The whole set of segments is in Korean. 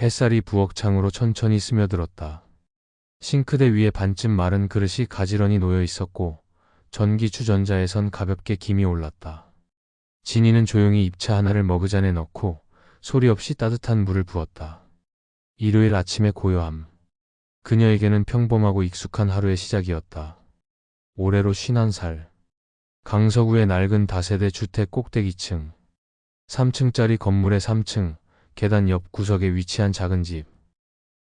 햇살이 부엌 창으로 천천히 스며들었다. 싱크대 위에 반쯤 마른 그릇이 가지런히 놓여 있었고 전기 주전자에선 가볍게 김이 올랐다. 진이는 조용히 입차 하나를 머그잔에 넣고 소리 없이 따뜻한 물을 부었다. 일요일 아침의 고요함. 그녀에게는 평범하고 익숙한 하루의 시작이었다. 올해로 51살. 강서구의 낡은 다세대 주택 꼭대기층. 3층짜리 건물의 3층, 계단 옆 구석에 위치한 작은 집.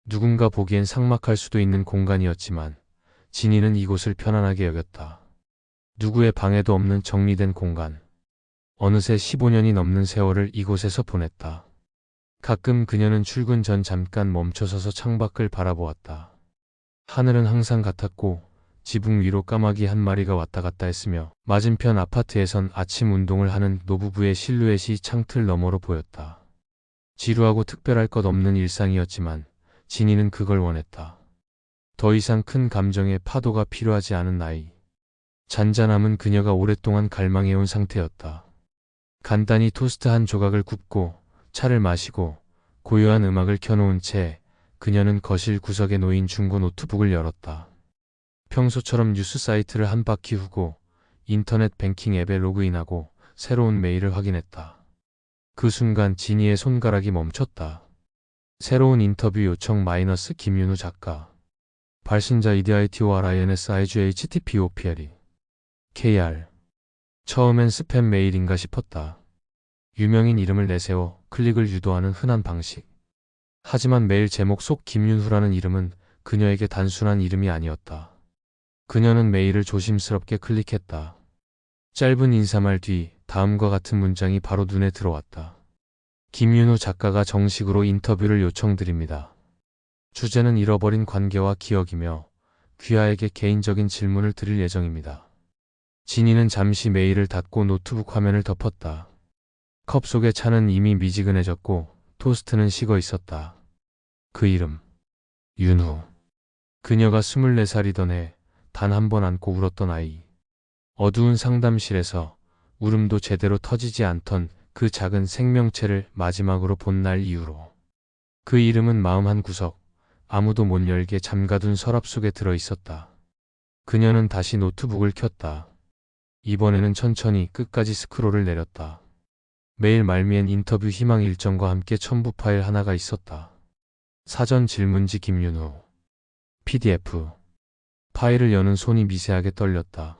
누군가 보기엔 삭막할 수도 있는 공간이었지만 진이는 이곳을 편안하게 여겼다. 누구의 방해도 없는 정리된 공간. 어느새 15년이 넘는 세월을 이곳에서 보냈다. 가끔 그녀는 출근 전 잠깐 멈춰서서 창밖을 바라보았다. 하늘은 항상 같았고 지붕 위로 까마귀 한 마리가 왔다 갔다 했으며 맞은편 아파트에선 아침 운동을 하는 노부부의 실루엣이 창틀 너머로 보였다. 지루하고 특별할 것 없는 일상이었지만 진이는 그걸 원했다. 더 이상 큰 감정의 파도가 필요하지 않은 나이. 잔잔함은 그녀가 오랫동안 갈망해온 상태였다. 간단히 토스트 한 조각을 굽고 차를 마시고 고요한 음악을 켜놓은 채 그녀는 거실 구석에 놓인 중고 노트북을 열었다. 평소처럼 뉴스 사이트를 한 바퀴 후고 인터넷 뱅킹 앱에 로그인하고 새로운 메일을 확인했다. 그 순간 진이의 손가락이 멈췄다. 새로운 인터뷰 요청 마이너스 김윤우 작가. 발신자 EDITORINSIGHTPOPLE KR. 처음엔 스팸 메일인가 싶었다. 유명인 이름을 내세워 클릭을 유도하는 흔한 방식. 하지만 메일 제목 속 김윤후라는 이름은 그녀에게 단순한 이름이 아니었다. 그녀는 메일을 조심스럽게 클릭했다. 짧은 인사말 뒤 다음과 같은 문장이 바로 눈에 들어왔다. 김윤우 작가가 정식으로 인터뷰를 요청드립니다. 주제는 잃어버린 관계와 기억이며 귀하에게 개인적인 질문을 드릴 예정입니다. 진이는 잠시 메일을 닫고 노트북 화면을 덮었다. 컵 속의 차는 이미 미지근해졌고 토스트는 식어 있었다. 그 이름. 윤후. 그녀가 24살이던 해 단 한 번 안고 울었던 아이. 어두운 상담실에서 울음도 제대로 터지지 않던 그 작은 생명체를 마지막으로 본 날 이후로. 그 이름은 마음 한 구석, 아무도 못 열게 잠가둔 서랍 속에 들어 있었다. 그녀는 다시 노트북을 켰다. 이번에는 천천히 끝까지 스크롤을 내렸다. 메일 말미엔 인터뷰 희망 일정과 함께 첨부 파일 하나가 있었다. 사전 질문지 김윤우. PDF. 파일을 여는 손이 미세하게 떨렸다.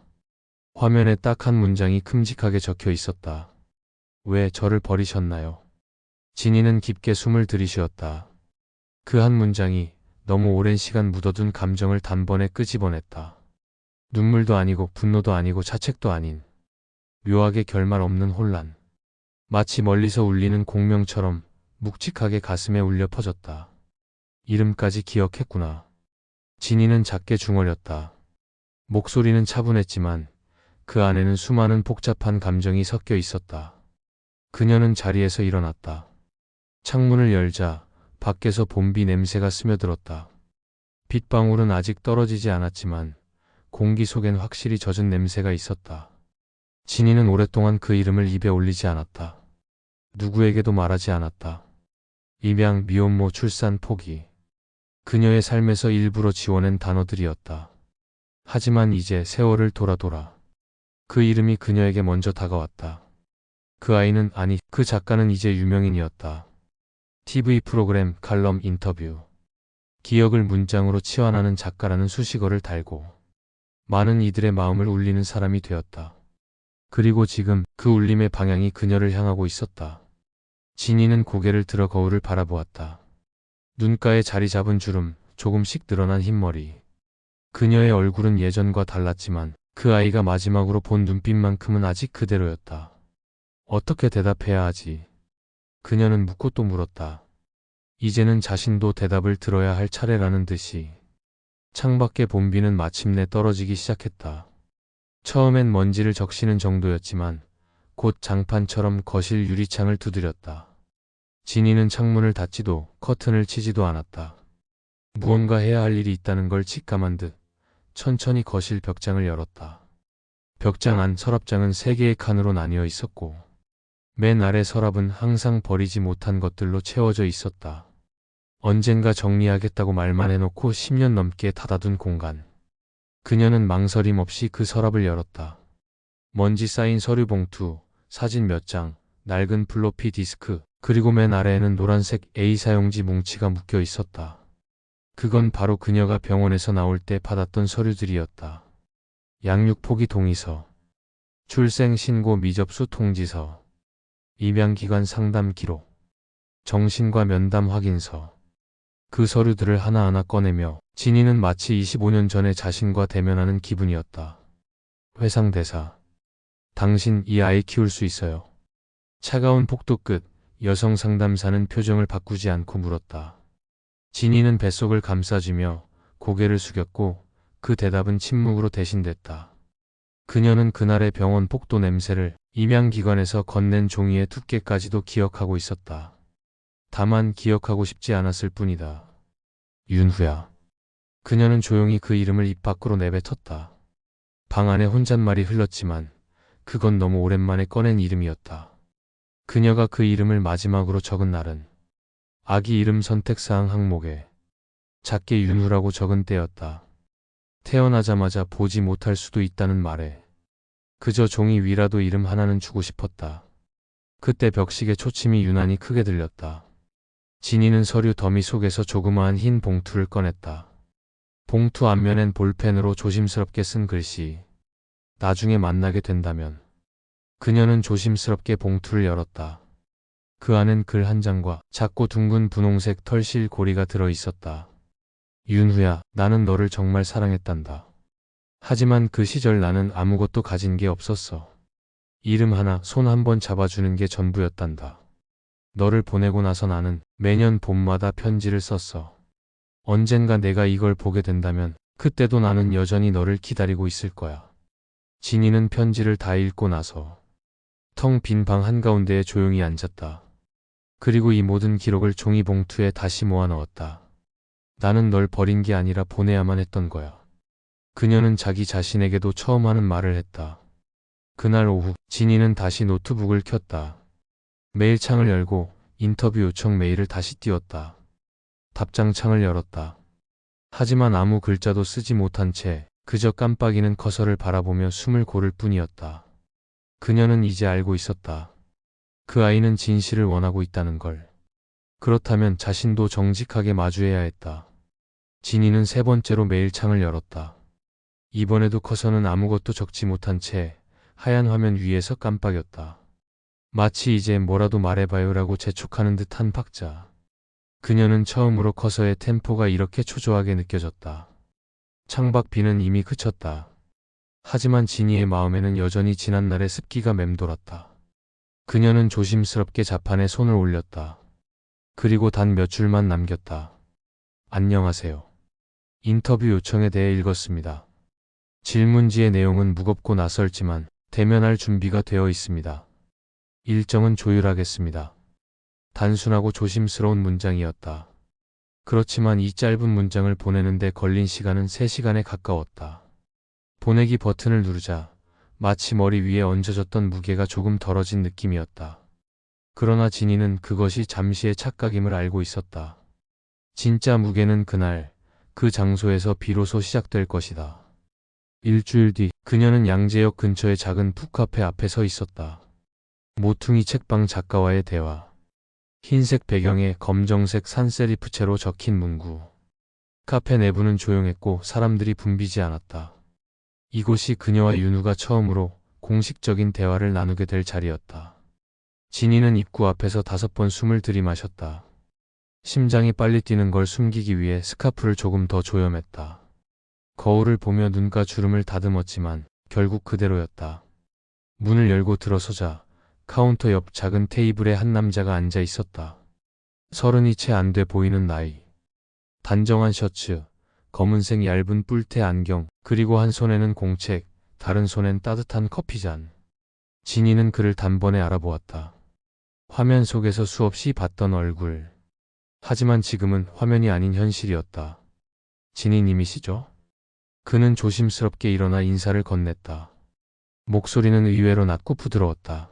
화면에 딱 한 문장이 큼직하게 적혀 있었다. 왜 저를 버리셨나요? 진이는 깊게 숨을 들이쉬었다. 그 한 문장이 너무 오랜 시간 묻어둔 감정을 단번에 끄집어냈다. 눈물도 아니고 분노도 아니고 자책도 아닌 묘하게 결말 없는 혼란. 마치 멀리서 울리는 공명처럼 묵직하게 가슴에 울려 퍼졌다. 이름까지 기억했구나. 진이는 작게 중얼렸다. 목소리는 차분했지만 그 안에는 수많은 복잡한 감정이 섞여 있었다. 그녀는 자리에서 일어났다. 창문을 열자 밖에서 봄비 냄새가 스며들었다. 빗방울은 아직 떨어지지 않았지만 공기 속엔 확실히 젖은 냄새가 있었다. 진이는 오랫동안 그 이름을 입에 올리지 않았다. 누구에게도 말하지 않았다. 입양, 미혼모, 출산, 포기. 그녀의 삶에서 일부러 지워낸 단어들이었다. 하지만 이제 세월을 돌아 그 이름이 그녀에게 먼저 다가왔다. 그 아이는 아니, 그 작가는 이제 유명인이었다. TV 프로그램, 칼럼, 인터뷰. 기억을 문장으로 치환하는 작가라는 수식어를 달고 많은 이들의 마음을 울리는 사람이 되었다. 그리고 지금 그 울림의 방향이 그녀를 향하고 있었다. 진이는 고개를 들어 거울을 바라보았다. 눈가에 자리 잡은 주름, 조금씩 늘어난 흰머리. 그녀의 얼굴은 예전과 달랐지만 그 아이가 마지막으로 본 눈빛만큼은 아직 그대로였다. 어떻게 대답해야 하지? 그녀는 묻고 또 물었다. 이제는 자신도 대답을 들어야 할 차례라는 듯이. 창밖의 봄비는 마침내 떨어지기 시작했다. 처음엔 먼지를 적시는 정도였지만 곧 장판처럼 거실 유리창을 두드렸다. 진이는 창문을 닫지도 커튼을 치지도 않았다. 무언가 해야 할 일이 있다는 걸 직감한 듯 천천히 거실 벽장을 열었다. 벽장 안 서랍장은 3개의 칸으로 나뉘어 있었고 맨 아래 서랍은 항상 버리지 못한 것들로 채워져 있었다. 언젠가 정리하겠다고 말만 해놓고 10년 넘게 닫아둔 공간. 그녀는 망설임 없이 그 서랍을 열었다. 먼지 쌓인 서류 봉투, 사진 몇 장, 낡은 플로피 디스크, 그리고 맨 아래에는 노란색 A사용지 뭉치가 묶여 있었다. 그건 바로 그녀가 병원에서 나올 때 받았던 서류들이었다. 양육 포기 동의서, 출생 신고 미접수 통지서, 입양기관 상담 기록, 정신과 면담 확인서. 그 서류들을 하나하나 꺼내며 진이는 마치 25년 전에 자신과 대면하는 기분이었다. 회상대사. 당신 이 아이 키울 수 있어요. 차가운 폭도 끝, 여성 상담사는 표정을 바꾸지 않고 물었다. 진이는 뱃속을 감싸주며 고개를 숙였고 그 대답은 침묵으로 대신됐다. 그녀는 그날의 병원 폭도 냄새를, 입양기관에서 건넨 종이의 두께까지도 기억하고 있었다. 다만 기억하고 싶지 않았을 뿐이다. 윤후야. 그녀는 조용히 그 이름을 입 밖으로 내뱉었다. 방 안에 혼잣말이 흘렀지만 그건 너무 오랜만에 꺼낸 이름이었다. 그녀가 그 이름을 마지막으로 적은 날은 아기 이름 선택사항 항목에 작게 윤후라고 적은 때였다. 태어나자마자 보지 못할 수도 있다는 말에 그저 종이 위라도 이름 하나는 주고 싶었다. 그때 벽식의 초침이 유난히 크게 들렸다. 진이는 서류 더미 속에서 조그마한 흰 봉투를 꺼냈다. 봉투 앞면엔 볼펜으로 조심스럽게 쓴 글씨. 나중에 만나게 된다면. 그녀는 조심스럽게 봉투를 열었다. 그 안엔 글 한 장과 작고 둥근 분홍색 털실 고리가 들어 있었다. 윤후야, 나는 너를 정말 사랑했단다. 하지만 그 시절 나는 아무것도 가진 게 없었어. 이름 하나, 손 한 번 잡아주는 게 전부였단다. 너를 보내고 나서 나는 매년 봄마다 편지를 썼어. 언젠가 내가 이걸 보게 된다면 그때도 나는 여전히 너를 기다리고 있을 거야. 진이는 편지를 다 읽고 나서 텅 빈 방 한가운데에 조용히 앉았다. 그리고 이 모든 기록을 종이 봉투에 다시 모아 넣었다. 나는 널 버린 게 아니라 보내야만 했던 거야. 그녀는 자기 자신에게도 처음 하는 말을 했다. 그날 오후 진이는 다시 노트북을 켰다. 메일창을 열고 인터뷰 요청 메일을 다시 띄웠다. 답장창을 열었다. 하지만 아무 글자도 쓰지 못한 채 그저 깜빡이는 커서를 바라보며 숨을 고를 뿐이었다. 그녀는 이제 알고 있었다. 그 아이는 진실을 원하고 있다는 걸. 그렇다면 자신도 정직하게 마주해야 했다. 진이는 세 번째로 메일창을 열었다. 이번에도 커서는 아무것도 적지 못한 채 하얀 화면 위에서 깜빡였다. 마치 이제 뭐라도 말해봐요라고 재촉하는 듯한 박자. 그녀는 처음으로 커서의 템포가 이렇게 초조하게 느껴졌다. 창밖 비는 이미 그쳤다. 하지만 진이의 마음에는 여전히 지난날의 습기가 맴돌았다. 그녀는 조심스럽게 자판에 손을 올렸다. 그리고 단 몇 줄만 남겼다. 안녕하세요. 인터뷰 요청에 대해 읽었습니다. 질문지의 내용은 무겁고 낯설지만 대면할 준비가 되어 있습니다. 일정은 조율하겠습니다. 단순하고 조심스러운 문장이었다. 그렇지만 이 짧은 문장을 보내는데 걸린 시간은 3시간에 가까웠다. 보내기 버튼을 누르자 마치 머리 위에 얹어졌던 무게가 조금 덜어진 느낌이었다. 그러나 진이는 그것이 잠시의 착각임을 알고 있었다. 진짜 무게는 그날, 그 장소에서 비로소 시작될 것이다. 일주일 뒤, 그녀는 양재역 근처의 작은 푸카페 앞에 서 있었다. 모퉁이 책방 작가와의 대화. 흰색 배경에 검정색 산세리프체로 적힌 문구. 카페 내부는 조용했고 사람들이 붐비지 않았다. 이곳이 그녀와 윤우가 처음으로 공식적인 대화를 나누게 될 자리였다. 진이는 입구 앞에서 5번 숨을 들이마셨다. 심장이 빨리 뛰는 걸 숨기기 위해 스카프를 조금 더 조염했다. 거울을 보며 눈가 주름을 다듬었지만 결국 그대로였다. 문을 열고 들어서자 카운터 옆 작은 테이블에 한 남자가 앉아 있었다. 30이 채 안 돼 보이는 나이. 단정한 셔츠, 검은색 얇은 뿔테 안경, 그리고 한 손에는 공책, 다른 손엔 따뜻한 커피잔. 진이는 그를 단번에 알아보았다. 화면 속에서 수없이 봤던 얼굴. 하지만 지금은 화면이 아닌 현실이었다. 진이님이시죠? 그는 조심스럽게 일어나 인사를 건넸다. 목소리는 의외로 낮고 부드러웠다.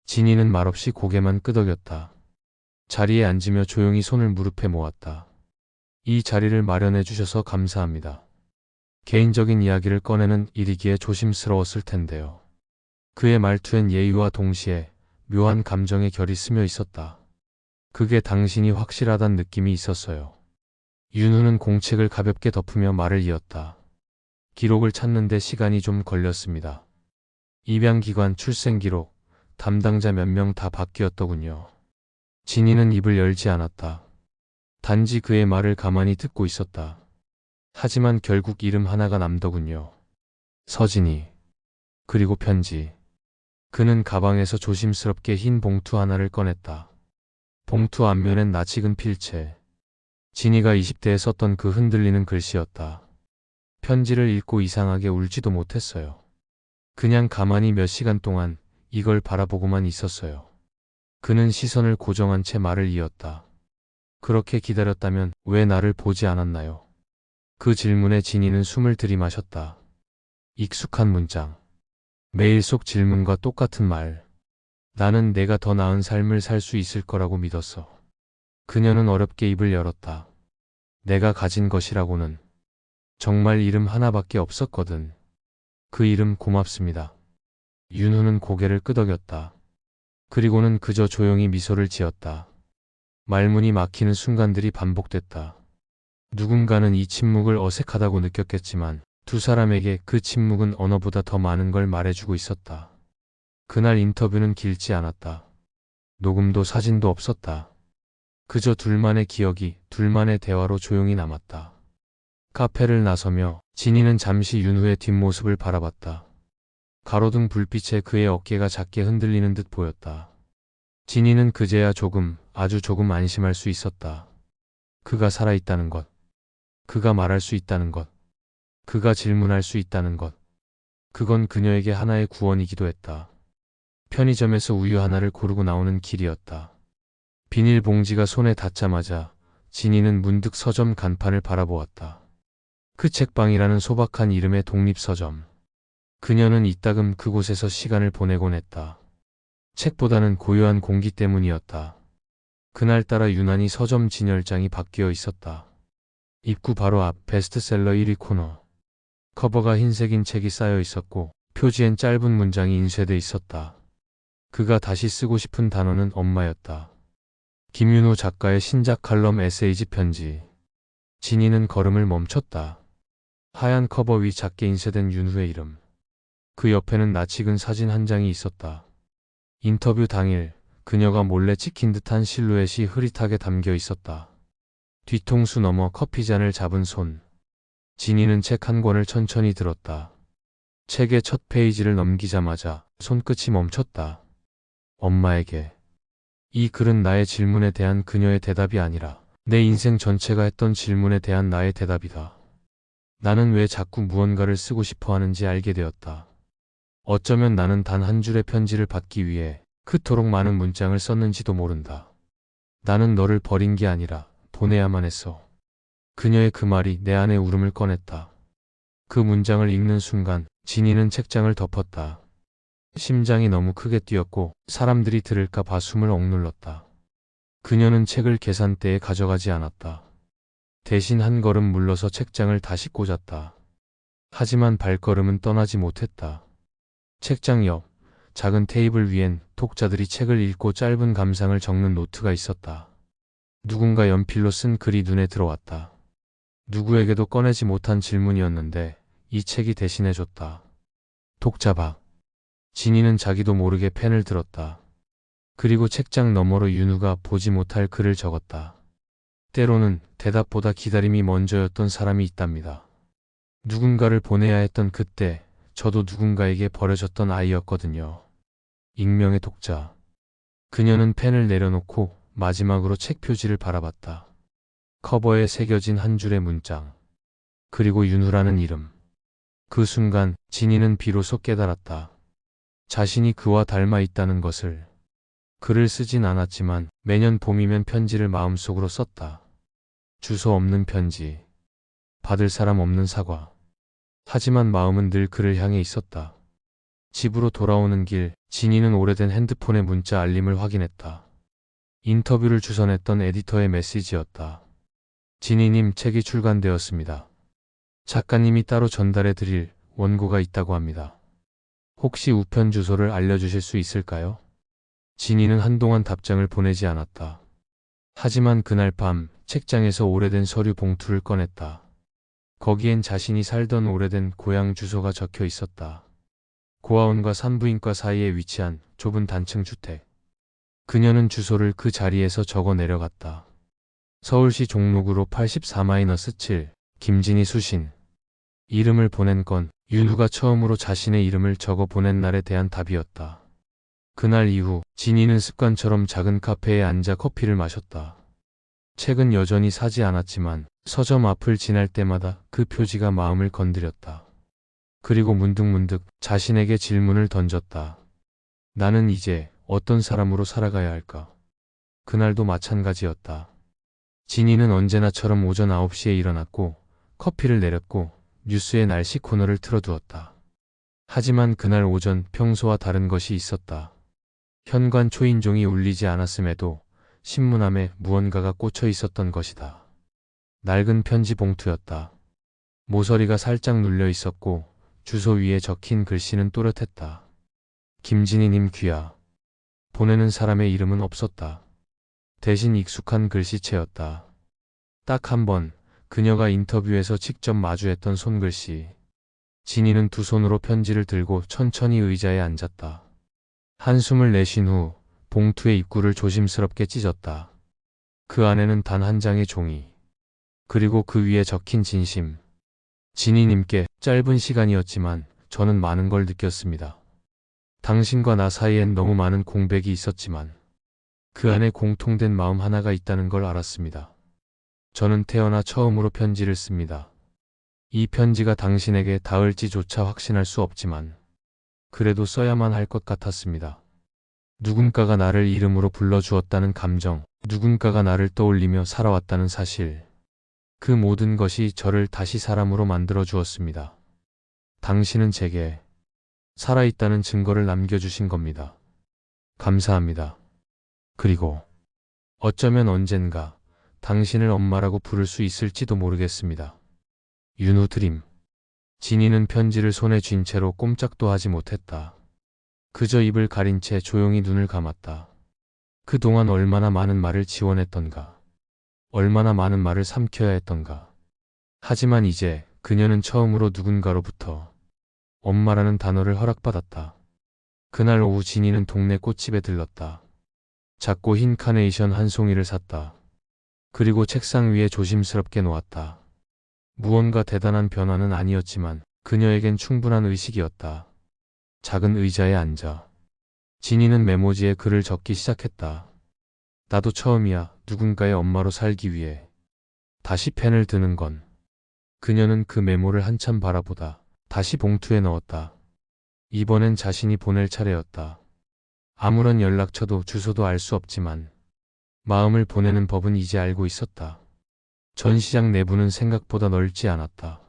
진이는 말없이 고개만 끄덕였다. 자리에 앉으며 조용히 손을 무릎에 모았다. 이 자리를 마련해 주셔서 감사합니다. 개인적인 이야기를 꺼내는 일이기에 조심스러웠을 텐데요. 그의 말투엔 예의와 동시에 묘한 감정의 결이 스며 있었다. 그게 당신이 확실하단 느낌이 있었어요. 윤후는 공책을 가볍게 덮으며 말을 이었다. 기록을 찾는데 시간이 좀 걸렸습니다. 입양기관, 출생기록, 담당자 몇 명 다 바뀌었더군요. 진이는 입을 열지 않았다. 단지 그의 말을 가만히 듣고 있었다. 하지만 결국 이름 하나가 남더군요. 서진이. 그리고 편지. 그는 가방에서 조심스럽게 흰 봉투 하나를 꺼냈다. 봉투 앞면엔 낯익은 필체. 진이가 20대에 썼던 그 흔들리는 글씨였다. 편지를 읽고 이상하게 울지도 못했어요. 그냥 가만히 몇 시간 동안 이걸 바라보고만 있었어요. 그는 시선을 고정한 채 말을 이었다. 그렇게 기다렸다면 왜 나를 보지 않았나요? 그 질문에 진이는 숨을 들이마셨다. 익숙한 문장. 메일 속 질문과 똑같은 말. 나는 내가 더 나은 삶을 살 수 있을 거라고 믿었어. 그녀는 어렵게 입을 열었다. 내가 가진 것이라고는 정말 이름 하나밖에 없었거든. 그 이름 고맙습니다. 윤후는 고개를 끄덕였다. 그리고는 그저 조용히 미소를 지었다. 말문이 막히는 순간들이 반복됐다. 누군가는 이 침묵을 어색하다고 느꼈겠지만 두 사람에게 그 침묵은 언어보다 더 많은 걸 말해주고 있었다. 그날 인터뷰는 길지 않았다. 녹음도 사진도 없었다. 그저 둘만의 기억이 둘만의 대화로 조용히 남았다. 카페를 나서며 진이는 잠시 윤후의 뒷모습을 바라봤다. 가로등 불빛에 그의 어깨가 작게 흔들리는 듯 보였다. 진이는 그제야 조금, 아주 조금 안심할 수 있었다. 그가 살아있다는 것. 그가 말할 수 있다는 것. 그가 질문할 수 있다는 것. 그건 그녀에게 하나의 구원이기도 했다. 편의점에서 우유 하나를 고르고 나오는 길이었다. 비닐봉지가 손에 닿자마자 진이는 문득 서점 간판을 바라보았다. 그 책방이라는 소박한 이름의 독립서점. 그녀는 이따금 그곳에서 시간을 보내곤 했다. 책보다는 고요한 공기 때문이었다. 그날따라 유난히 서점 진열장이 바뀌어 있었다. 입구 바로 앞 베스트셀러 1위 코너. 커버가 흰색인 책이 쌓여 있었고 표지엔 짧은 문장이 인쇄돼 있었다. 그가 다시 쓰고 싶은 단어는 엄마였다. 김윤호 작가의 신작 칼럼 에세이집 편지. 진이는 걸음을 멈췄다. 하얀 커버 위 작게 인쇄된 윤후의 이름. 그 옆에는 낯익은 사진 한 장이 있었다. 인터뷰 당일 그녀가 몰래 찍힌 듯한 실루엣이 흐릿하게 담겨 있었다. 뒤통수 너머 커피잔을 잡은 손. 진이는 책 한 권을 천천히 들었다. 책의 첫 페이지를 넘기자마자 손끝이 멈췄다. 엄마에게. 이 글은 나의 질문에 대한 그녀의 대답이 아니라 내 인생 전체가 했던 질문에 대한 나의 대답이다. 나는 왜 자꾸 무언가를 쓰고 싶어 하는지 알게 되었다. 어쩌면 나는 단 한 줄의 편지를 받기 위해 그토록 많은 문장을 썼는지도 모른다. 나는 너를 버린 게 아니라 보내야만 했어. 그녀의 그 말이 내 안에 울음을 꺼냈다. 그 문장을 읽는 순간 진이는 책장을 덮었다. 심장이 너무 크게 뛰었고 사람들이 들을까 봐 숨을 억눌렀다. 그녀는 책을 계산대에 가져가지 않았다. 대신 한 걸음 물러서 책장을 다시 꽂았다. 하지만 발걸음은 떠나지 못했다. 책장 옆 작은 테이블 위엔 독자들이 책을 읽고 짧은 감상을 적는 노트가 있었다. 누군가 연필로 쓴 글이 눈에 들어왔다. 누구에게도 꺼내지 못한 질문이었는데 이 책이 대신해줬다. 독자 박. 진이는 자기도 모르게 펜을 들었다. 그리고 책장 너머로 윤후가 보지 못할 글을 적었다. 때로는 대답보다 기다림이 먼저였던 사람이 있답니다. 누군가를 보내야 했던 그때 저도 누군가에게 버려졌던 아이였거든요. 익명의 독자. 그녀는 펜을 내려놓고 마지막으로 책 표지를 바라봤다. 커버에 새겨진 한 줄의 문장. 그리고 윤후라는 이름. 그 순간 진이는 비로소 깨달았다. 자신이 그와 닮아 있다는 것을. 글을 쓰진 않았지만 매년 봄이면 편지를 마음속으로 썼다. 주소 없는 편지. 받을 사람 없는 사과. 하지만 마음은 늘 그를 향해 있었다. 집으로 돌아오는 길, 진이는 오래된 핸드폰의 문자 알림을 확인했다. 인터뷰를 주선했던 에디터의 메시지였다. 진희님 책이 출간되었습니다. 작가님이 따로 전달해 드릴 원고가 있다고 합니다. 혹시 우편 주소를 알려주실 수 있을까요? 진희는 한동안 답장을 보내지 않았다. 하지만 그날 밤 책장에서 오래된 서류 봉투를 꺼냈다. 거기엔 자신이 살던 오래된 고향 주소가 적혀 있었다. 고아원과 산부인과 사이에 위치한 좁은 단층 주택. 그녀는 주소를 그 자리에서 적어 내려갔다. 서울시 종로구로 84-7 김진희 수신. 이름을 보낸 건 윤우가 처음으로 자신의 이름을 적어 보낸 날에 대한 답이었다. 그날 이후 진희는 습관처럼 작은 카페에 앉아 커피를 마셨다. 책은 여전히 사지 않았지만 서점 앞을 지날 때마다 그 표지가 마음을 건드렸다. 그리고 문득문득 자신에게 질문을 던졌다. 나는 이제 어떤 사람으로 살아가야 할까? 그날도 마찬가지였다. 진희는 언제나처럼 오전 9시에 일어났고 커피를 내렸고 뉴스의 날씨 코너를 틀어두었다. 하지만 그날 오전 평소와 다른 것이 있었다. 현관 초인종이 울리지 않았음에도 신문함에 무언가가 꽂혀 있었던 것이다. 낡은 편지 봉투였다. 모서리가 살짝 눌려 있었고 주소 위에 적힌 글씨는 또렷했다. 김진희님 귀하. 보내는 사람의 이름은 없었다. 대신 익숙한 글씨체였다. 딱 한 번 그녀가 인터뷰에서 직접 마주했던 손글씨. 진희는 두 손으로 편지를 들고 천천히 의자에 앉았다. 한숨을 내쉰 후 봉투의 입구를 조심스럽게 찢었다. 그 안에는 단 한 장의 종이. 그리고 그 위에 적힌 진심. 진희님께 짧은 시간이었지만 저는 많은 걸 느꼈습니다. 당신과 나 사이엔 너무 많은 공백이 있었지만 그 안에 공통된 마음 하나가 있다는 걸 알았습니다. 저는 태어나 처음으로 편지를 씁니다. 이 편지가 당신에게 닿을지조차 확신할 수 없지만 그래도 써야만 할 것 같았습니다. 누군가가 나를 이름으로 불러주었다는 감정, 누군가가 나를 떠올리며 살아왔다는 사실. 그 모든 것이 저를 다시 사람으로 만들어 주었습니다. 당신은 제게 살아있다는 증거를 남겨주신 겁니다. 감사합니다. 그리고 어쩌면 언젠가 당신을 엄마라고 부를 수 있을지도 모르겠습니다. 윤우 드림. 진희는 편지를 손에 쥔 채로 꼼짝도 하지 못했다. 그저 입을 가린 채 조용히 눈을 감았다. 그동안 얼마나 많은 말을 지원했던가. 얼마나 많은 말을 삼켜야 했던가. 하지만 이제 그녀는 처음으로 누군가로부터 엄마라는 단어를 허락받았다. 그날 오후 진희는 동네 꽃집에 들렀다. 작고 흰 카네이션 한 송이를 샀다. 그리고 책상 위에 조심스럽게 놓았다. 무언가 대단한 변화는 아니었지만 그녀에겐 충분한 의식이었다. 작은 의자에 앉아 진희는 메모지에 글을 적기 시작했다. 나도 처음이야. 누군가의 엄마로 살기 위해 다시 펜을 드는 건. 그녀는 그 메모를 한참 바라보다 다시 봉투에 넣었다. 이번엔 자신이 보낼 차례였다. 아무런 연락처도 주소도 알 수 없지만 마음을 보내는 법은 이제 알고 있었다. 전시장 내부는 생각보다 넓지 않았다.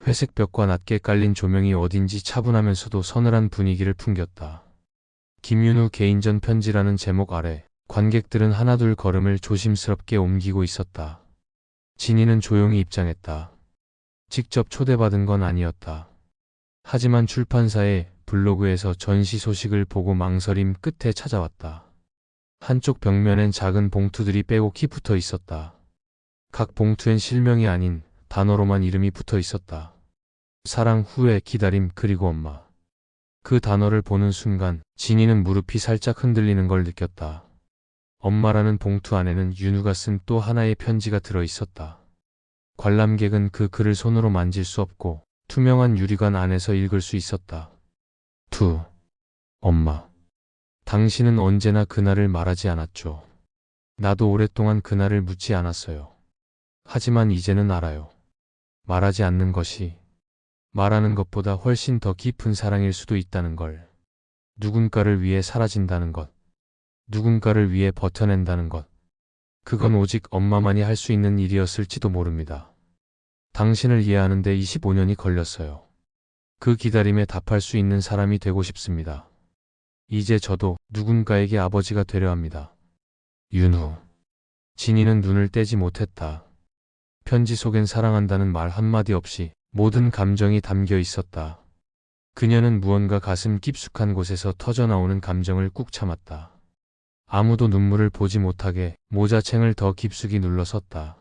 회색 벽과 낮게 깔린 조명이 어딘지 차분하면서도 서늘한 분위기를 풍겼다. 김윤우 개인전 편지라는 제목 아래 관객들은 하나둘 걸음을 조심스럽게 옮기고 있었다. 진희는 조용히 입장했다. 직접 초대받은 건 아니었다. 하지만 출판사의 블로그에서 전시 소식을 보고 망설임 끝에 찾아왔다. 한쪽 벽면엔 작은 봉투들이 빼곡히 붙어 있었다. 각 봉투엔 실명이 아닌 단어로만 이름이 붙어 있었다. 사랑, 후회, 기다림, 그리고 엄마. 그 단어를 보는 순간 진희는 무릎이 살짝 흔들리는 걸 느꼈다. 엄마라는 봉투 안에는 윤우가 쓴 또 하나의 편지가 들어 있었다. 관람객은 그 글을 손으로 만질 수 없고 투명한 유리관 안에서 읽을 수 있었다. 엄마. 당신은 언제나 그날을 말하지 않았죠. 나도 오랫동안 그날을 묻지 않았어요. 하지만 이제는 알아요. 말하지 않는 것이 말하는 것보다 훨씬 더 깊은 사랑일 수도 있다는 걸. 누군가를 위해 사라진다는 것. 누군가를 위해 버텨낸다는 것. 그건 오직 엄마만이 할 수 있는 일이었을지도 모릅니다. 당신을 이해하는데 25년이 걸렸어요. 그 기다림에 답할 수 있는 사람이 되고 싶습니다. 이제 저도 누군가에게 아버지가 되려 합니다. 윤후. 진이는 눈을 떼지 못했다. 편지 속엔 사랑한다는 말 한마디 없이 모든 감정이 담겨 있었다. 그녀는 무언가 가슴 깊숙한 곳에서 터져나오는 감정을 꾹 참았다. 아무도 눈물을 보지 못하게 모자챙을 더 깊숙이 눌러섰다.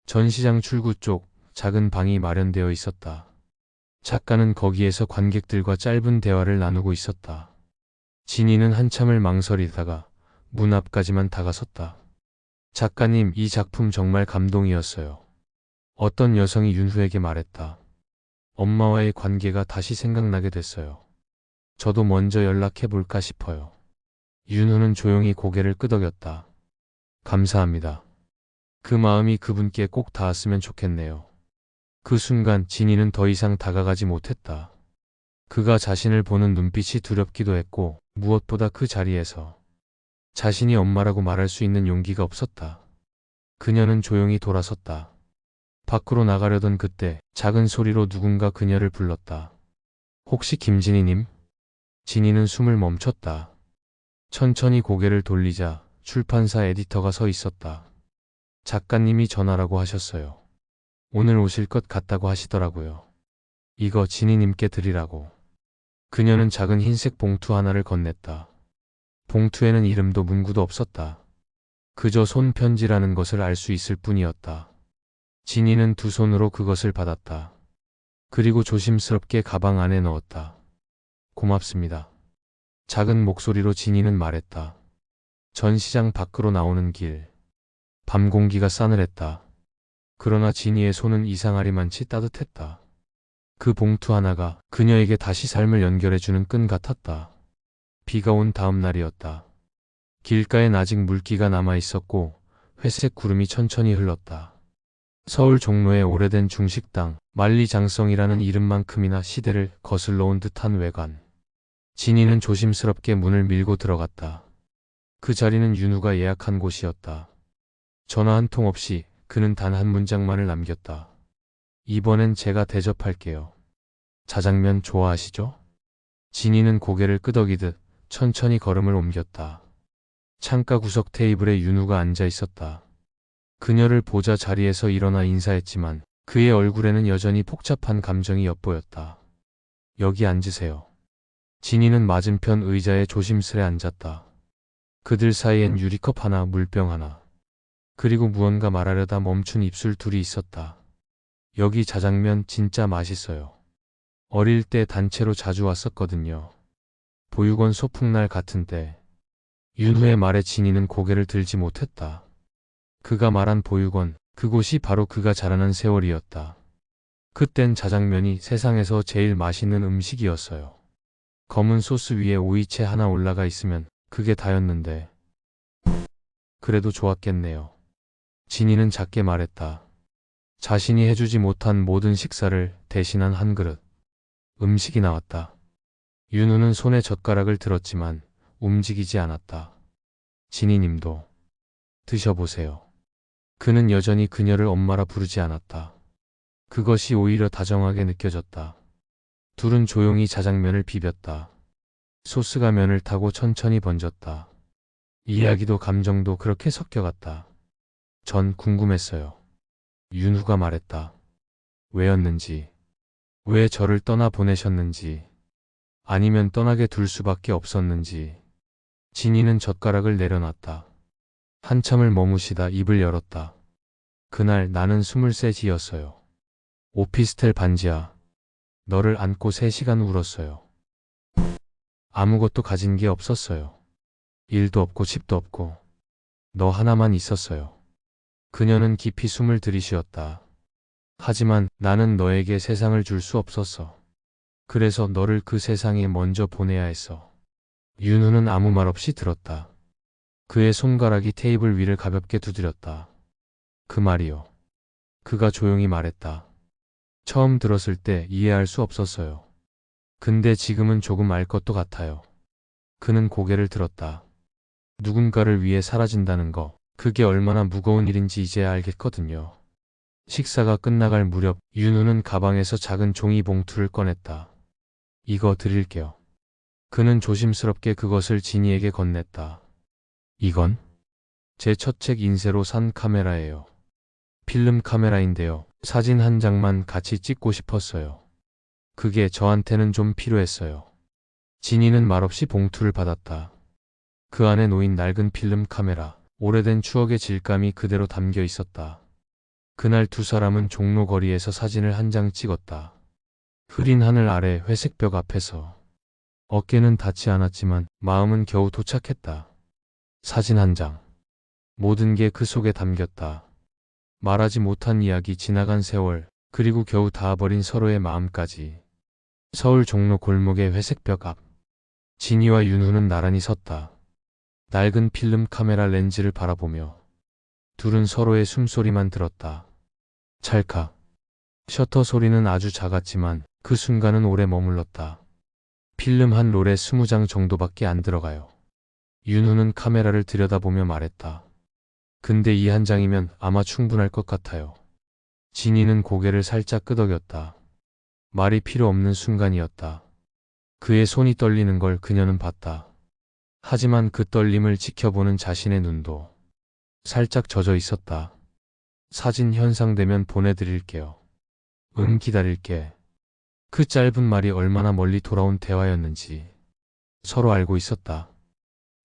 전시장 출구 쪽 작은 방이 마련되어 있었다. 작가는 거기에서 관객들과 짧은 대화를 나누고 있었다. 진이는 한참을 망설이다가 문 앞까지만 다가섰다. 작가님, 이 작품 정말 감동이었어요. 어떤 여성이 윤후에게 말했다. 엄마와의 관계가 다시 생각나게 됐어요. 저도 먼저 연락해볼까 싶어요. 윤후는 조용히 고개를 끄덕였다. 감사합니다. 그 마음이 그분께 꼭 닿았으면 좋겠네요. 그 순간 진이는 더 이상 다가가지 못했다. 그가 자신을 보는 눈빛이 두렵기도 했고 무엇보다 그 자리에서 자신이 엄마라고 말할 수 있는 용기가 없었다. 그녀는 조용히 돌아섰다. 밖으로 나가려던 그때 작은 소리로 누군가 그녀를 불렀다. 혹시 김진희님? 진이는 숨을 멈췄다. 천천히 고개를 돌리자 출판사 에디터가 서 있었다. 작가님이 전화라고 하셨어요. 오늘 오실 것 같다고 하시더라고요. 이거 진희님께 드리라고. 그녀는 작은 흰색 봉투 하나를 건넸다. 봉투에는 이름도 문구도 없었다. 그저 손편지라는 것을 알 수 있을 뿐이었다. 진이는 두 손으로 그것을 받았다. 그리고 조심스럽게 가방 안에 넣었다. 고맙습니다. 작은 목소리로 진이는 말했다. 전시장 밖으로 나오는 길. 밤 공기가 싸늘했다. 그러나 진이의 손은 이상하리만치 따뜻했다. 그 봉투 하나가 그녀에게 다시 삶을 연결해주는 끈 같았다. 비가 온 다음 날이었다. 길가엔 아직 물기가 남아있었고 회색 구름이 천천히 흘렀다. 서울 종로의 오래된 중식당 만리장성이라는 이름만큼이나 시대를 거슬러 온 듯한 외관. 진이는 조심스럽게 문을 밀고 들어갔다. 그 자리는 윤후가 예약한 곳이었다. 전화 한 통 없이 그는 단 한 문장만을 남겼다. 이번엔 제가 대접할게요. 자장면 좋아하시죠? 진이는 고개를 끄덕이듯 천천히 걸음을 옮겼다. 창가 구석 테이블에 윤후가 앉아 있었다. 그녀를 보자 자리에서 일어나 인사했지만 그의 얼굴에는 여전히 복잡한 감정이 엿보였다. 여기 앉으세요. 진이는 맞은편 의자에 조심스레 앉았다. 그들 사이엔 유리컵 하나, 물병 하나, 그리고 무언가 말하려다 멈춘 입술 둘이 있었다. 여기 자장면 진짜 맛있어요. 어릴 때 단체로 자주 왔었거든요. 보육원 소풍날 같은 때. 윤후의 말에 진이는 고개를 들지 못했다. 그가 말한 보육원, 그곳이 바로 그가 자라난 세월이었다. 그땐 자장면이 세상에서 제일 맛있는 음식이었어요. 검은 소스 위에 오이채 하나 올라가 있으면 그게 다였는데. 그래도 좋았겠네요. 진이는 작게 말했다. 자신이 해주지 못한 모든 식사를 대신한 한 그릇. 음식이 나왔다. 윤후는 손에 젓가락을 들었지만 움직이지 않았다. 진희님도 드셔보세요. 그는 여전히 그녀를 엄마라 부르지 않았다. 그것이 오히려 다정하게 느껴졌다. 둘은 조용히 자장면을 비볐다. 소스가 면을 타고 천천히 번졌다. 이야기도 감정도 그렇게 섞여갔다. 전 궁금했어요. 윤후가 말했다. 왜였는지, 왜 저를 떠나보내셨는지, 아니면 떠나게 둘 수밖에 없었는지. 진이는 젓가락을 내려놨다. 한참을 머무시다 입을 열었다. 그날 나는 23이었어요. 오피스텔 반지하. 너를 안고 3시간 울었어요. 아무것도 가진 게 없었어요. 일도 없고 집도 없고 너 하나만 있었어요. 그녀는 깊이 숨을 들이쉬었다. 하지만 나는 너에게 세상을 줄 수 없었어. 그래서 너를 그 세상에 먼저 보내야 했어. 윤후는 아무 말 없이 들었다. 그의 손가락이 테이블 위를 가볍게 두드렸다. 그 말이요. 그가 조용히 말했다. 처음 들었을 때 이해할 수 없었어요. 근데 지금은 조금 알 것도 같아요. 그는 고개를 들었다. 누군가를 위해 사라진다는 거, 그게 얼마나 무거운 일인지 이제야 알겠거든요. 식사가 끝나갈 무렵 윤후는 가방에서 작은 종이 봉투를 꺼냈다. 이거 드릴게요. 그는 조심스럽게 그것을 진이에게 건넸다. 이건? 제 첫 책 인쇄로 산 카메라예요. 필름 카메라인데요. 사진 한 장만 같이 찍고 싶었어요. 그게 저한테는 좀 필요했어요. 진이는 말없이 봉투를 받았다. 그 안에 놓인 낡은 필름 카메라, 오래된 추억의 질감이 그대로 담겨 있었다. 그날 두 사람은 종로 거리에서 사진을 한 장 찍었다. 흐린 하늘 아래 회색 벽 앞에서. 어깨는 닿지 않았지만 마음은 겨우 도착했다. 사진 한 장. 모든 게 그 속에 담겼다. 말하지 못한 이야기, 지나간 세월, 그리고 겨우 닿아버린 서로의 마음까지. 서울 종로 골목의 회색 벽 앞. 진이와 윤후는 나란히 섰다. 낡은 필름 카메라 렌즈를 바라보며 둘은 서로의 숨소리만 들었다. 찰칵. 셔터 소리는 아주 작았지만 그 순간은 오래 머물렀다. 필름 한 롤에 20장 정도밖에 안 들어가요. 윤후는 카메라를 들여다보며 말했다. 근데 이 한 장이면 아마 충분할 것 같아요. 진이는 고개를 살짝 끄덕였다. 말이 필요 없는 순간이었다. 그의 손이 떨리는 걸 그녀는 봤다. 하지만 그 떨림을 지켜보는 자신의 눈도 살짝 젖어 있었다. 사진 현상되면 보내드릴게요. 응, 기다릴게. 그 짧은 말이 얼마나 멀리 돌아온 대화였는지 서로 알고 있었다.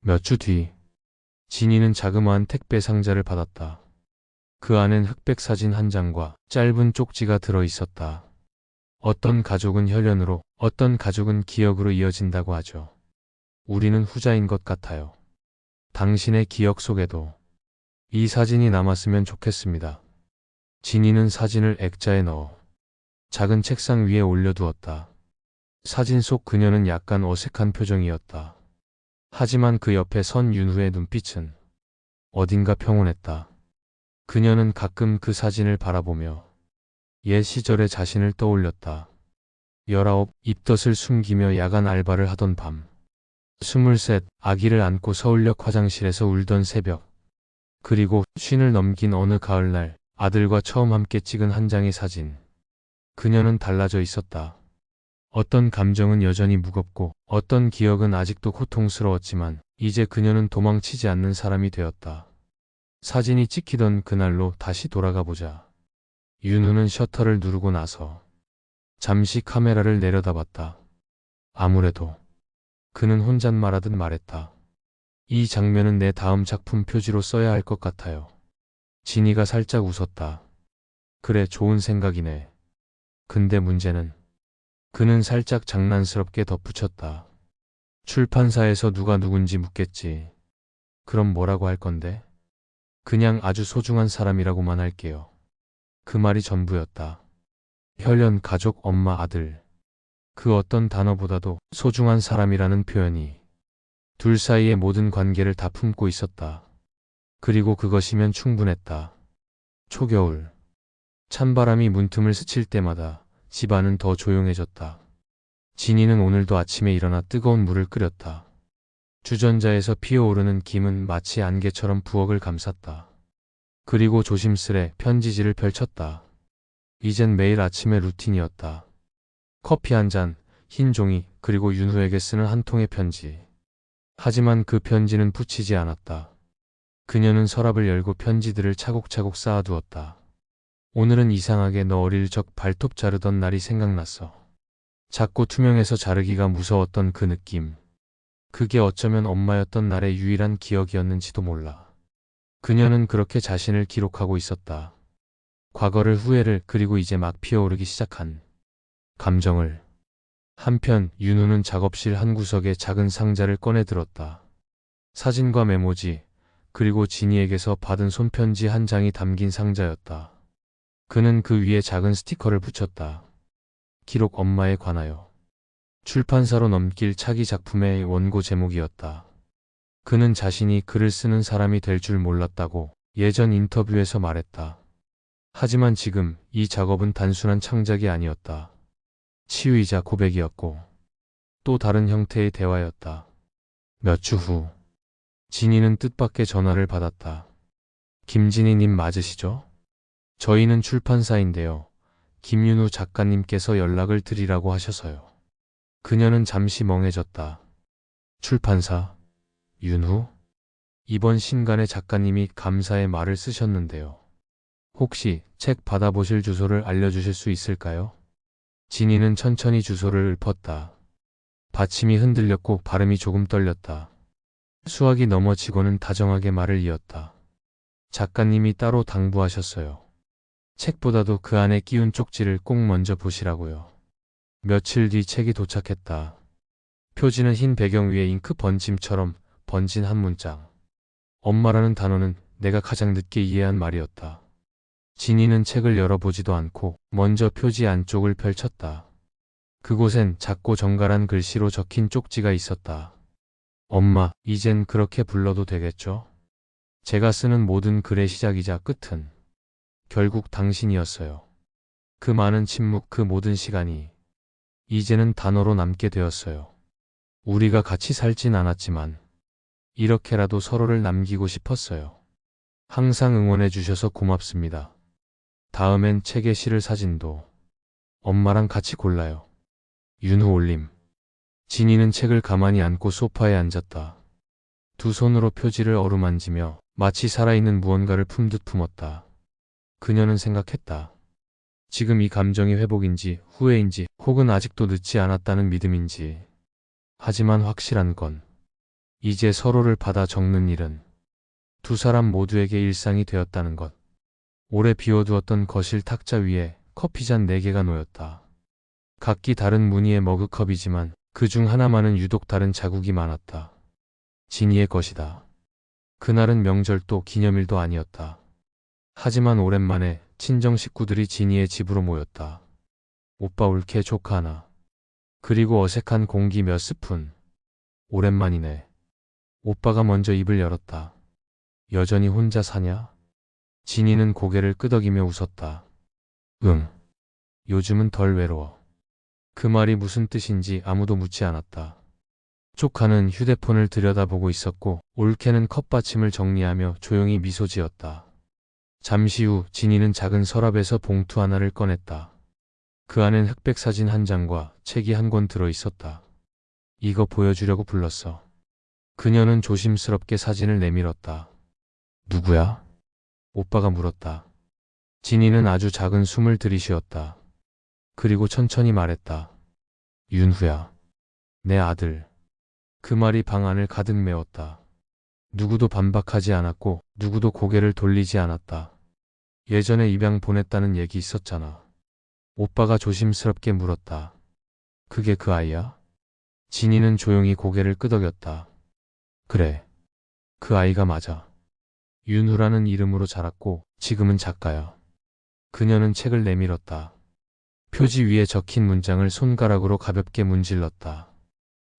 몇 주 뒤, 진이는 자그마한 택배 상자를 받았다. 그 안엔 흑백 사진 한 장과 짧은 쪽지가 들어 있었다. 어떤 가족은 혈연으로, 어떤 가족은 기억으로 이어진다고 하죠. 우리는 후자인 것 같아요. 당신의 기억 속에도 이 사진이 남았으면 좋겠습니다. 진이는 사진을 액자에 넣어 작은 책상 위에 올려두었다. 사진 속 그녀는 약간 어색한 표정이었다. 하지만 그 옆에 선 윤후의 눈빛은 어딘가 평온했다. 그녀는 가끔 그 사진을 바라보며 옛 시절의 자신을 떠올렸다. 19, 입덧을 숨기며 야간 알바를 하던 밤. 23, 아기를 안고 서울역 화장실에서 울던 새벽. 그리고 50을 넘긴 어느 가을날 아들과 처음 함께 찍은 한 장의 사진. 그녀는 달라져 있었다. 어떤 감정은 여전히 무겁고 어떤 기억은 아직도 고통스러웠지만 이제 그녀는 도망치지 않는 사람이 되었다. 사진이 찍히던 그날로 다시 돌아가 보자. 윤후는 셔터를 누르고 나서 잠시 카메라를 내려다봤다. 아무래도 그는 혼잣말하듯 말했다. 이 장면은 내 다음 작품 표지로 써야 할 것 같아요. 진이가 살짝 웃었다. 그래, 좋은 생각이네. 근데 문제는 그는 살짝 장난스럽게 덧붙였다. 출판사에서 누가 누군지 묻겠지. 그럼 뭐라고 할 건데? 그냥 아주 소중한 사람이라고만 할게요. 그 말이 전부였다. 혈연, 가족, 엄마, 아들. 그 어떤 단어보다도 소중한 사람이라는 표현이 둘 사이의 모든 관계를 다 품고 있었다. 그리고 그것이면 충분했다. 초겨울. 찬바람이 문틈을 스칠 때마다 집안은 더 조용해졌다. 진이는 오늘도 아침에 일어나 뜨거운 물을 끓였다. 주전자에서 피어오르는 김은 마치 안개처럼 부엌을 감쌌다. 그리고 조심스레 편지지를 펼쳤다. 이젠 매일 아침의 루틴이었다. 커피 한 잔, 흰 종이, 그리고 윤후에게 쓰는 한 통의 편지. 하지만 그 편지는 붙이지 않았다. 그녀는 서랍을 열고 편지들을 차곡차곡 쌓아두었다. 오늘은 이상하게 너 어릴 적 발톱 자르던 날이 생각났어. 작고 투명해서 자르기가 무서웠던 그 느낌. 그게 어쩌면 엄마였던 날의 유일한 기억이었는지도 몰라. 그녀는 그렇게 자신을 기록하고 있었다. 과거를, 후회를, 그리고 이제 막 피어오르기 시작한 감정을. 한편 윤후는 작업실 한 구석에 작은 상자를 꺼내 들었다. 사진과 메모지, 그리고 진이에게서 받은 손편지 한 장이 담긴 상자였다. 그는 그 위에 작은 스티커를 붙였다. 기록, 엄마에 관하여. 출판사로 넘길 차기 작품의 원고 제목이었다. 그는 자신이 글을 쓰는 사람이 될 줄 몰랐다고 예전 인터뷰에서 말했다. 하지만 지금 이 작업은 단순한 창작이 아니었다. 치유이자 고백이었고 또 다른 형태의 대화였다. 몇 주 후, 진이는 뜻밖의 전화를 받았다. 김진희님 맞으시죠? 저희는 출판사인데요. 김윤후 작가님께서 연락을 드리라고 하셔서요. 그녀는 잠시 멍해졌다. 출판사? 윤후? 이번 신간에 작가님이 감사의 말을 쓰셨는데요. 혹시 책 받아보실 주소를 알려주실 수 있을까요? 진이는 천천히 주소를 읊었다. 받침이 흔들렸고 발음이 조금 떨렸다. 수학이 넘어지고는 다정하게 말을 이었다. 작가님이 따로 당부하셨어요. 책보다도 그 안에 끼운 쪽지를 꼭 먼저 보시라고요. 며칠 뒤 책이 도착했다. 표지는 흰 배경 위에 잉크 번짐처럼 번진 한 문장. 엄마라는 단어는 내가 가장 늦게 이해한 말이었다. 진이는 책을 열어보지도 않고 먼저 표지 안쪽을 펼쳤다. 그곳엔 작고 정갈한 글씨로 적힌 쪽지가 있었다. 엄마, 이젠 그렇게 불러도 되겠죠? 제가 쓰는 모든 글의 시작이자 끝은 결국 당신이었어요. 그 많은 침묵, 그 모든 시간이 이제는 단어로 남게 되었어요. 우리가 같이 살진 않았지만 이렇게라도 서로를 남기고 싶었어요. 항상 응원해 주셔서 고맙습니다. 다음엔 책에 실을 사진도 엄마랑 같이 골라요. 윤후 올림. 진이는 책을 가만히 안고 소파에 앉았다. 두 손으로 표지를 어루만지며 마치 살아있는 무언가를 품듯 품었다. 그녀는 생각했다. 지금 이 감정이 회복인지 후회인지 혹은 아직도 늦지 않았다는 믿음인지. 하지만 확실한 건 이제 서로를 받아 적는 일은 두 사람 모두에게 일상이 되었다는 것. 오래 비워두었던 거실 탁자 위에 커피잔 4개가 놓였다. 각기 다른 무늬의 머그컵이지만 그중 하나만은 유독 다른 자국이 많았다. 진이의 것이다. 그날은 명절도 기념일도 아니었다. 하지만 오랜만에 친정 식구들이 진이의 집으로 모였다. 오빠 올케 조카 하나. 그리고 어색한 공기 몇 스푼. 오랜만이네. 오빠가 먼저 입을 열었다. 여전히 혼자 사냐? 진이는 고개를 끄덕이며 웃었다. 응. 요즘은 덜 외로워. 그 말이 무슨 뜻인지 아무도 묻지 않았다. 조카는 휴대폰을 들여다보고 있었고 올케는 컵받침을 정리하며 조용히 미소 지었다. 잠시 후 진이는 작은 서랍에서 봉투 하나를 꺼냈다. 그 안엔 흑백 사진 한 장과 책이 한 권 들어 있었다. 이거 보여주려고 불렀어. 그녀는 조심스럽게 사진을 내밀었다. 누구야? 오빠가 물었다. 진이는 아주 작은 숨을 들이쉬었다. 그리고 천천히 말했다. 윤후야. 내 아들. 그 말이 방 안을 가득 메웠다. 누구도 반박하지 않았고 누구도 고개를 돌리지 않았다. 예전에 입양 보냈다는 얘기 있었잖아. 오빠가 조심스럽게 물었다. 그게 그 아이야? 진이는 조용히 고개를 끄덕였다. 그래. 그 아이가 맞아. 윤후라는 이름으로 자랐고 지금은 작가야. 그녀는 책을 내밀었다. 표지 위에 적힌 문장을 손가락으로 가볍게 문질렀다.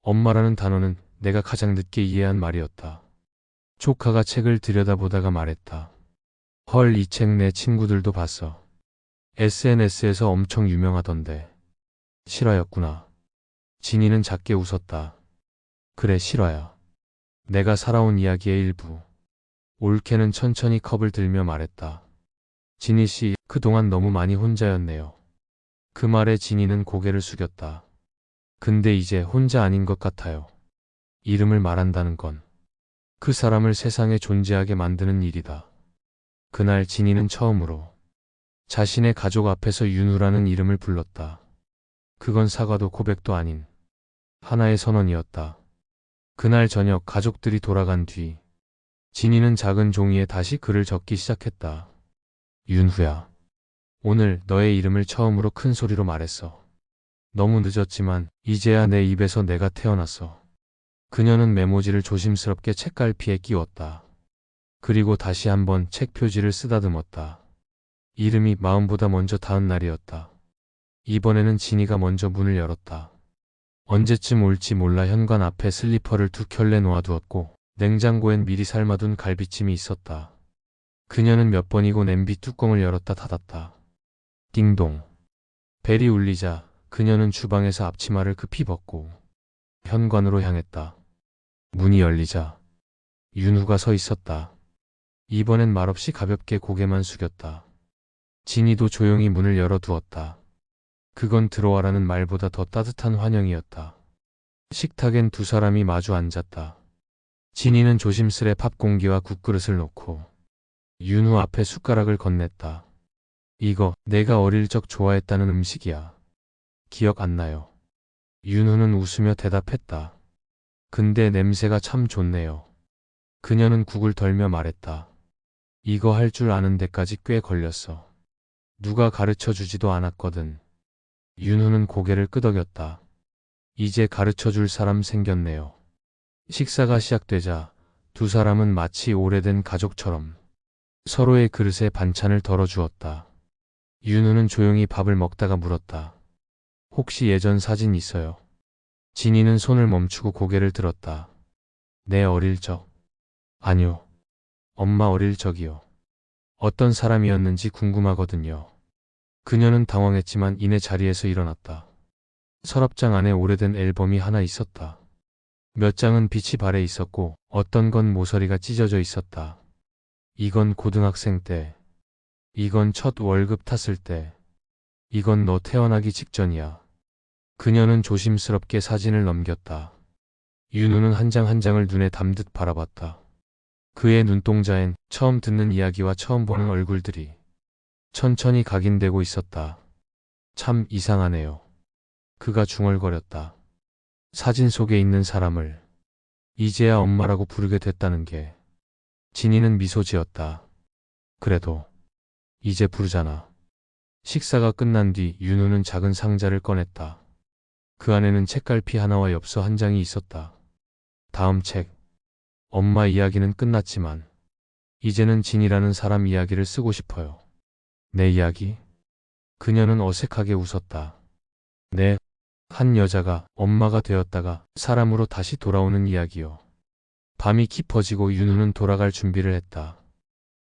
엄마라는 단어는 내가 가장 늦게 이해한 말이었다. 조카가 책을 들여다보다가 말했다. 헐, 이 책 내 친구들도 봤어. SNS에서 엄청 유명하던데. 실화였구나. 진이는 작게 웃었다. 그래, 실화야. 내가 살아온 이야기의 일부. 올케는 천천히 컵을 들며 말했다. 진이 씨, 그동안 너무 많이 혼자였네요. 그 말에 진이는 고개를 숙였다. 근데 이제 혼자 아닌 것 같아요. 이름을 말한다는 건 그 사람을 세상에 존재하게 만드는 일이다. 그날 진이는 처음으로 자신의 가족 앞에서 윤우라는 이름을 불렀다. 그건 사과도 고백도 아닌 하나의 선언이었다. 그날 저녁 가족들이 돌아간 뒤 진이는 작은 종이에 다시 글을 적기 시작했다. 윤후야. 오늘 너의 이름을 처음으로 큰 소리로 말했어. 너무 늦었지만 이제야 내 입에서 내가 태어났어. 그녀는 메모지를 조심스럽게 책갈피에 끼웠다. 그리고 다시 한번 책 표지를 쓰다듬었다. 이름이 마음보다 먼저 닿은 날이었다. 이번에는 진이가 먼저 문을 열었다. 언제쯤 올지 몰라 현관 앞에 슬리퍼를 2켤레 놓아두었고 냉장고엔 미리 삶아둔 갈비찜이 있었다. 그녀는 몇 번이고 냄비 뚜껑을 열었다 닫았다. 띵동. 벨이 울리자 그녀는 주방에서 앞치마를 급히 벗고 현관으로 향했다. 문이 열리자 윤후가 서 있었다. 이번엔 말없이 가볍게 고개만 숙였다. 진이도 조용히 문을 열어두었다. 그건 들어와라는 말보다 더 따뜻한 환영이었다. 식탁엔 두 사람이 마주 앉았다. 진이는 조심스레 밥 공기와 국그릇을 놓고 윤후 앞에 숟가락을 건넸다. 이거 내가 어릴 적 좋아했다는 음식이야. 기억 안 나요? 윤후는 웃으며 대답했다. 근데 냄새가 참 좋네요. 그녀는 국을 덜며 말했다. 이거 할 줄 아는 데까지 꽤 걸렸어. 누가 가르쳐 주지도 않았거든. 윤후는 고개를 끄덕였다. 이제 가르쳐 줄 사람 생겼네요. 식사가 시작되자 두 사람은 마치 오래된 가족처럼 서로의 그릇에 반찬을 덜어주었다. 윤우는 조용히 밥을 먹다가 물었다. 혹시 예전 사진 있어요? 진이는 손을 멈추고 고개를 들었다. 내 어릴 적? 아니요. 엄마 어릴 적이요. 어떤 사람이었는지 궁금하거든요. 그녀는 당황했지만 이내 자리에서 일어났다. 서랍장 안에 오래된 앨범이 하나 있었다. 몇 장은 빛이 발해 있었고 어떤 건 모서리가 찢어져 있었다. 이건 고등학생 때. 이건 첫 월급 탔을 때. 이건 너 태어나기 직전이야. 그녀는 조심스럽게 사진을 넘겼다. 윤우는 한 장 한 장을 눈에 담듯 바라봤다. 그의 눈동자엔 처음 듣는 이야기와 처음 보는 얼굴들이 천천히 각인되고 있었다. 참 이상하네요. 그가 중얼거렸다. 사진 속에 있는 사람을 이제야 엄마라고 부르게 됐다는 게. 진이는 미소 지었다. 그래도 이제 부르잖아. 식사가 끝난 뒤 윤우는 작은 상자를 꺼냈다. 그 안에는 책갈피 하나와 엽서 한 장이 있었다. 다음 책. 엄마 이야기는 끝났지만 이제는 진이라는 사람 이야기를 쓰고 싶어요. 내 이야기? 그녀는 어색하게 웃었다. 네. 한 여자가 엄마가 되었다가 사람으로 다시 돌아오는 이야기요. 밤이 깊어지고 윤우는 돌아갈 준비를 했다.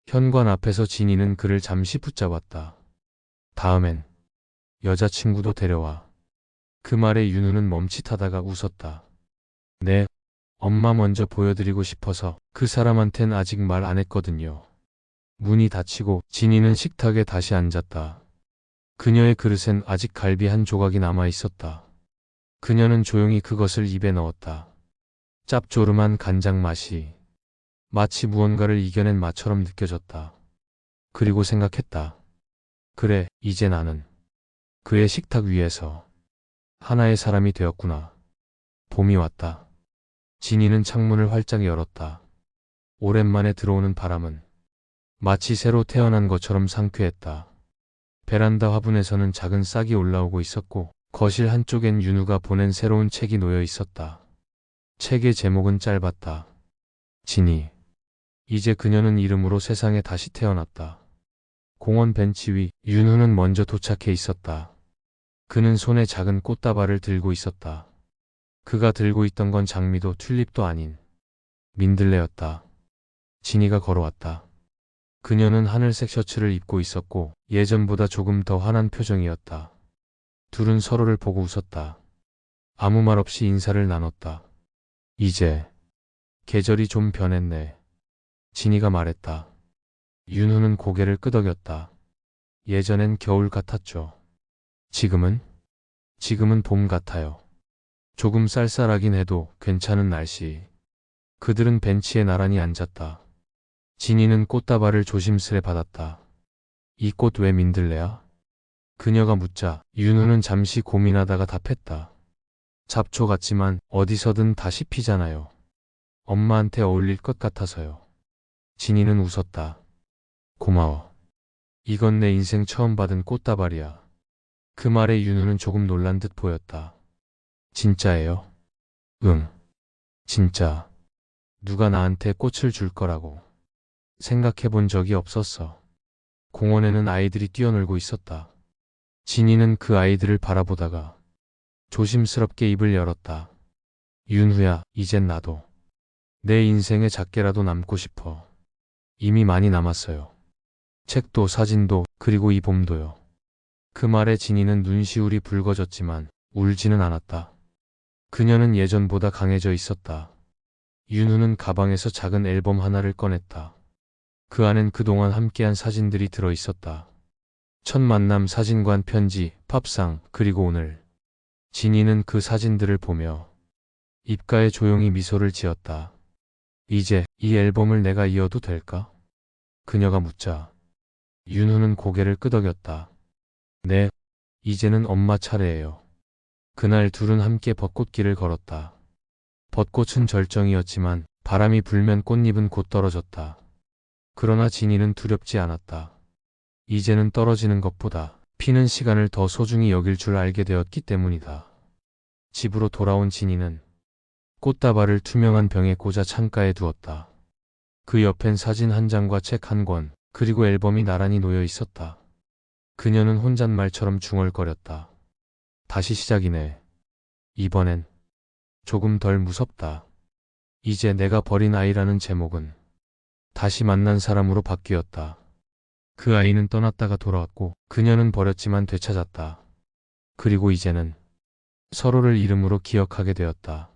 현관 앞에서 진이는 그를 잠시 붙잡았다. 다음엔 여자친구도 데려와. 그 말에 윤우는 멈칫하다가 웃었다. 네, 엄마 먼저 보여드리고 싶어서 그 사람한텐 아직 말 안 했거든요. 문이 닫히고 진이는 식탁에 다시 앉았다. 그녀의 그릇엔 아직 갈비 한 조각이 남아 있었다. 그녀는 조용히 그것을 입에 넣었다. 짭조름한 간장 맛이 마치 무언가를 이겨낸 맛처럼 느껴졌다. 그리고 생각했다. 그래, 이제 나는 그의 식탁 위에서 하나의 사람이 되었구나. 봄이 왔다. 진이는 창문을 활짝 열었다. 오랜만에 들어오는 바람은 마치 새로 태어난 것처럼 상쾌했다. 베란다 화분에서는 작은 싹이 올라오고 있었고 거실 한쪽엔 윤우가 보낸 새로운 책이 놓여 있었다. 책의 제목은 짧았다. 진이. 이제 그녀는 이름으로 세상에 다시 태어났다. 공원 벤치 위 윤우는 먼저 도착해 있었다. 그는 손에 작은 꽃다발을 들고 있었다. 그가 들고 있던 건 장미도 튤립도 아닌 민들레였다. 진이가 걸어왔다. 그녀는 하늘색 셔츠를 입고 있었고 예전보다 조금 더 환한 표정이었다. 둘은 서로를 보고 웃었다. 아무 말 없이 인사를 나눴다. 이제 계절이 좀 변했네. 진이가 말했다. 윤우는 고개를 끄덕였다. 예전엔 겨울 같았죠. 지금은? 지금은 봄 같아요. 조금 쌀쌀하긴 해도 괜찮은 날씨. 그들은 벤치에 나란히 앉았다. 진이는 꽃다발을 조심스레 받았다. 이 꽃 왜 민들레야? 그녀가 묻자 윤우는 잠시 고민하다가 답했다. 잡초 같지만 어디서든 다시 피잖아요. 엄마한테 어울릴 것 같아서요. 진이는 웃었다. 고마워. 이건 내 인생 처음 받은 꽃다발이야. 그 말에 윤우는 조금 놀란 듯 보였다. 진짜예요? 응. 진짜. 누가 나한테 꽃을 줄 거라고 생각해 본 적이 없었어. 공원에는 아이들이 뛰어놀고 있었다. 진이는 그 아이들을 바라보다가 조심스럽게 입을 열었다. 윤후야, 이젠 나도 내 인생에 작게라도 남고 싶어. 이미 많이 남았어요. 책도 사진도 그리고 이 봄도요. 그 말에 진이는 눈시울이 붉어졌지만 울지는 않았다. 그녀는 예전보다 강해져 있었다. 윤우는 가방에서 작은 앨범 하나를 꺼냈다. 그 안엔 그동안 함께한 사진들이 들어 있었다. 첫 만남 사진관 편지, 팝상, 그리고 오늘. 진이는 그 사진들을 보며 입가에 조용히 미소를 지었다. 이제 이 앨범을 내가 이어도 될까? 그녀가 묻자 윤후는 고개를 끄덕였다. 네, 이제는 엄마 차례예요. 그날 둘은 함께 벚꽃길을 걸었다. 벚꽃은 절정이었지만 바람이 불면 꽃잎은 곧 떨어졌다. 그러나 진이는 두렵지 않았다. 이제는 떨어지는 것보다 피는 시간을 더 소중히 여길 줄 알게 되었기 때문이다. 집으로 돌아온 진이는 꽃다발을 투명한 병에 꽂아 창가에 두었다. 그 옆엔 사진 한 장과 책 한 권, 그리고 앨범이 나란히 놓여 있었다. 그녀는 혼잣말처럼 중얼거렸다. 다시 시작이네. 이번엔 조금 덜 무섭다. 이제 내가 버린 아이라는 제목은 다시 만난 사람으로 바뀌었다. 그 아이는 떠났다가 돌아왔고 그녀는 버렸지만 되찾았다. 그리고 이제는 서로를 이름으로 기억하게 되었다.